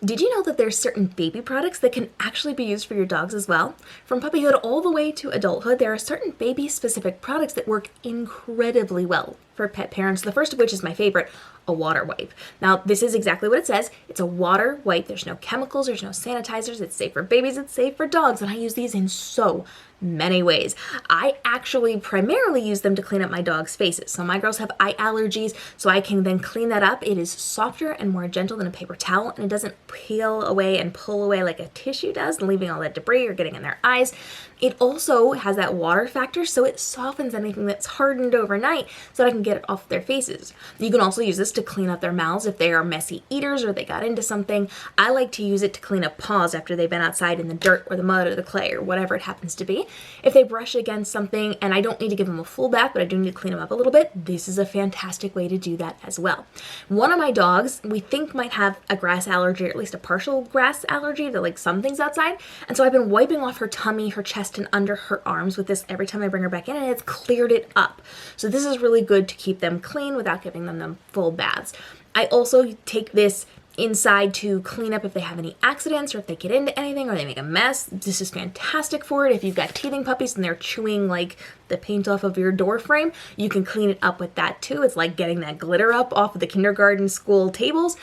Did you know that there's certain baby products that can actually be used for your dogs as well? From puppyhood all the way to adulthood, there are certain baby-specific products that work incredibly well for pet parents, the first of which is my favorite, a water wipe. Now, this is exactly what it says. It's a water wipe. There's no chemicals, there's no sanitizers. It's safe for babies, it's safe for dogs, and I use these in so many ways. I actually primarily use them to clean up my dog's faces. So my girls have eye allergies, so I can then clean that up. It is softer and more gentle than a paper towel, and it doesn't peel away and pull away like a tissue does, leaving all that debris or getting in their eyes. It also has that water factor, so it softens anything that's hardened overnight so that I can get it off their faces. You can also use this to clean up their mouths if they are messy eaters or they got into something. I like to use it to clean up paws after they've been outside in the dirt or the mud or the clay or whatever it happens to be. If they brush against something and I don't need to give them a full bath, but I do need to clean them up a little bit, this is a fantastic way to do that as well. One of my dogs, we think might have a grass allergy, or at least a partial grass allergy to like some things outside. And so I've been wiping off her tummy, her chest, and under her arms with this every time I bring her back in, and it's cleared it up. So this is really good to keep them clean without giving them full baths. I also take this inside to clean up if they have any accidents or if they get into anything or they make a mess. This is fantastic for it. If you've got teething puppies and they're chewing like the paint off of your door frame, you can clean it up with that too. It's like getting that glitter up off of the kindergarten school tables.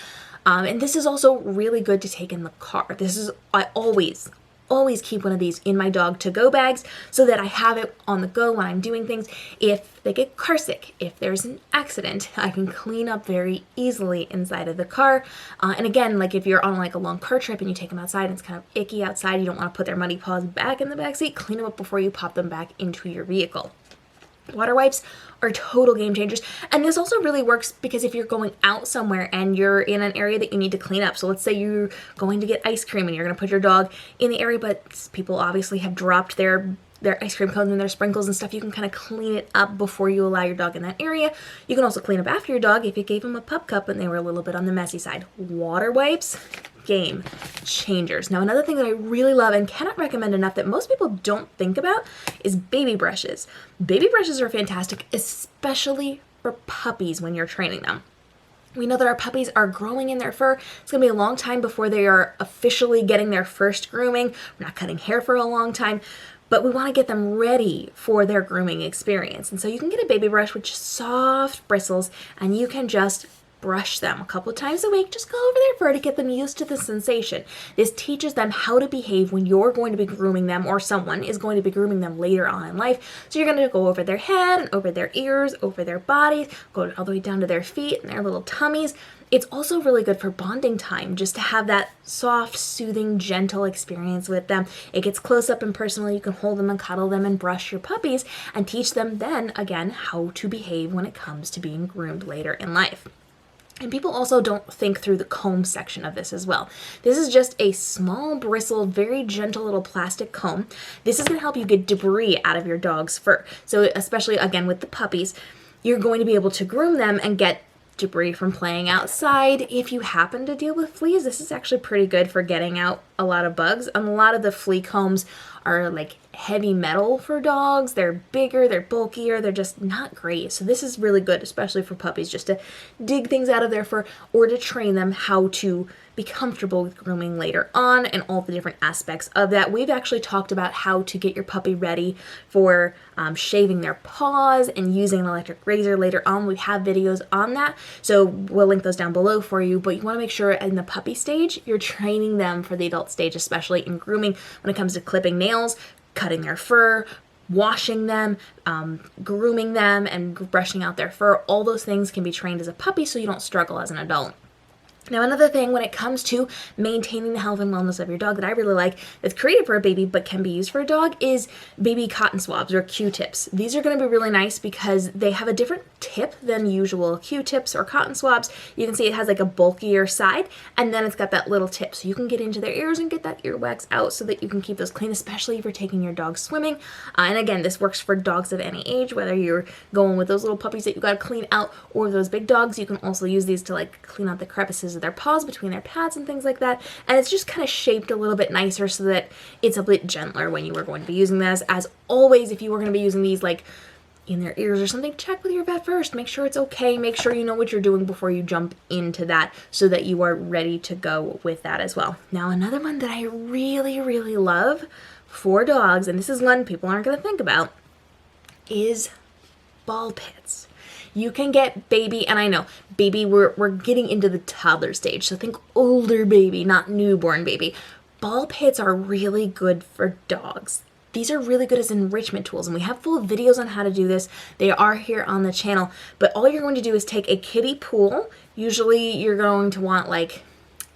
And this is also really good to take in the car. I always keep one of these in my dog to-go bags so that I have it on the go when I'm doing things. If they get car sick, if there's an accident, I can clean up very easily inside of the car. And again, like if you're on like a long car trip and you take them outside and it's kind of icky outside, you don't want to put their muddy paws back in the backseat, clean them up before you pop them back into your vehicle. Water wipes are total game changers. And this also really works because if you're going out somewhere and you're in an area that you need to clean up. So let's say you're going to get ice cream and you're going to put your dog in the area, but people obviously have dropped their ice cream cones and their sprinkles and stuff. You can kind of clean it up before you allow your dog in that area. You can also clean up after your dog if you gave them a pup cup and they were a little bit on the messy side. Water wipes, game changers. Now, another thing that I really love and cannot recommend enough that most people don't think about is baby brushes. Baby brushes are fantastic, especially for puppies when you're training them. We know that our puppies are growing in their fur. It's going to be a long time before they are officially getting their first grooming. We're not cutting hair for a long time, but we want to get them ready for their grooming experience. And so you can get a baby brush with just soft bristles and you can just brush them a couple times a week. Just go over their fur to get them used to the sensation. This teaches them how to behave when you're going to be grooming them or someone is going to be grooming them later on in life. So you're going to go over their head and over their ears, over their bodies, go all the way down to their feet and their little tummies. It's also really good for bonding time, just to have that soft, soothing, gentle experience with them. It gets close up and personal. You can hold them and cuddle them and brush your puppies and teach them then, again, how to behave when it comes to being groomed later in life. And people also don't think through the comb section of this as well. This is just a small bristled, very gentle little plastic comb. This is going to help you get debris out of your dog's fur. So especially, again, with the puppies, you're going to be able to groom them and get debris from playing outside. If you happen to deal with fleas, this is actually pretty good for getting out a lot of bugs. And a lot of the flea combs are like heavy metal for dogs. They're bigger, they're bulkier, they're just not great. So this is really good, especially for puppies, just to dig things out of their fur or to train them how to be comfortable with grooming later on and all the different aspects of that. We've actually talked about how to get your puppy ready for shaving their paws and using an electric razor later on. We have videos on that, so we'll link those down below for you. But you want to make sure in the puppy stage, you're training them for the adult stage, especially in grooming when it comes to clipping nails, cutting their fur, washing them, grooming them, and brushing out their fur. All those things can be trained as a puppy so you don't struggle as an adult. Now, another thing when it comes to maintaining the health and wellness of your dog that I really like that's created for a baby but can be used for a dog is baby cotton swabs or Q-tips. These are going to be really nice because they have a different tip than usual Q-tips or cotton swabs. You can see it has like a bulkier side and then it's got that little tip so you can get into their ears and get that earwax out so that you can keep those clean, especially if you're taking your dog swimming. And again, this works for dogs of any age, whether you're going with those little puppies that you got to clean out or those big dogs. You can also use these to like clean out the crevices of their paws between their pads and things like that. And it's just kind of shaped a little bit nicer so that it's a bit gentler when you are going to be using this. As always, if you were going to be using these, like, in their ears or something, check with your vet first. Make sure it's okay. Make sure you know what you're doing before you jump into that so that you are ready to go with that as well. Now, another one that I really, really love for dogs, and this is one people aren't going to think about, is ball pits. You can get baby, and I know, baby, we're getting into the toddler stage, so think older baby, not newborn baby. Ball pits are really good for dogs. These are really good as enrichment tools, and we have full videos on how to do this. They are here on the channel, but all you're going to do is take a kiddie pool. Usually you're going to want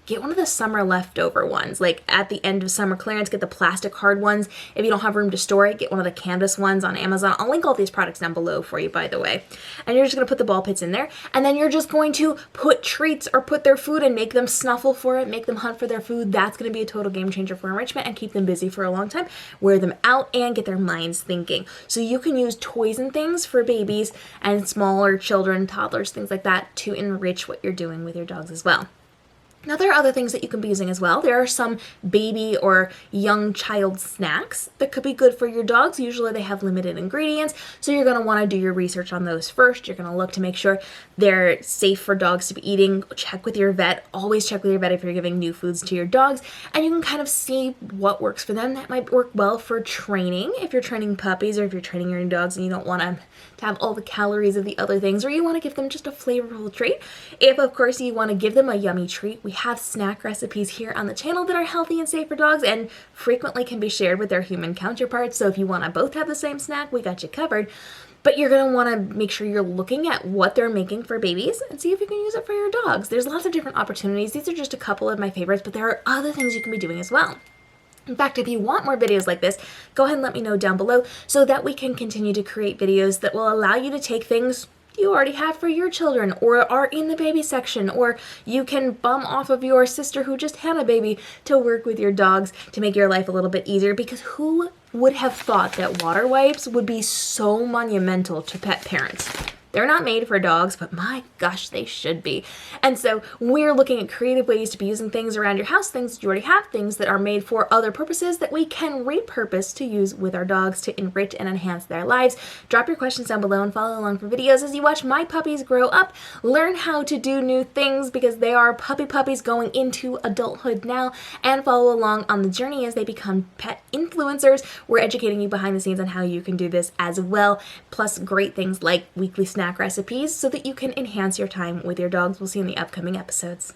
get one of the summer leftover ones, like at the end of summer clearance, get the plastic hard ones. If you don't have room to store it, get one of the canvas ones on Amazon. I'll link all these products down below for you, by the way. And you're just gonna put the ball pits in there, and then you're just going to put treats or put their food and make them snuffle for it, make them hunt for their food. That's gonna be a total game changer for enrichment and keep them busy for a long time. Wear them out and get their minds thinking. So you can use toys and things for babies and smaller children, toddlers, things like that, to enrich what you're doing with your dogs as well. Now, there are other things that you can be using as well. There are some baby or young child snacks that could be good for your dogs. Usually they have limited ingredients, so you're going to want to do your research on those first. You're going to look to make sure they're safe for dogs to be eating. Check with your vet. Always check with your vet if you're giving new foods to your dogs, and you can kind of see what works for them. That might work well for training, if you're training puppies or if you're training your dogs and you don't want to have all the calories of the other things, or you want to give them just a flavorful treat. If, of course, you want to give them a yummy treat, we have snack recipes here on the channel that are healthy and safe for dogs and frequently can be shared with their human counterparts. So if you want to both have the same snack, we got you covered. But you're going to want to make sure you're looking at what they're making for babies and see if you can use it for your dogs. There's lots of different opportunities. These are just a couple of my favorites, but there are other things you can be doing as well. In fact, if you want more videos like this, go ahead and let me know down below so that we can continue to create videos that will allow you to take things you already have for your children or are in the baby section, or you can bum off of your sister who just had a baby to work with your dogs to make your life a little bit easier, because who would have thought that water wipes would be so monumental to pet parents? They're not made for dogs, but my gosh, they should be. And so we're looking at creative ways to be using things around your house, things that you already have, things that are made for other purposes that we can repurpose to use with our dogs to enrich and enhance their lives. Drop your questions down below and follow along for videos as you watch my puppies grow up, learn how to do new things because they are puppies going into adulthood now, and follow along on the journey as they become pet influencers. We're educating you behind the scenes on how you can do this as well, plus great things like weekly snack recipes so that you can enhance your time with your dogs. We'll see you in the upcoming episodes.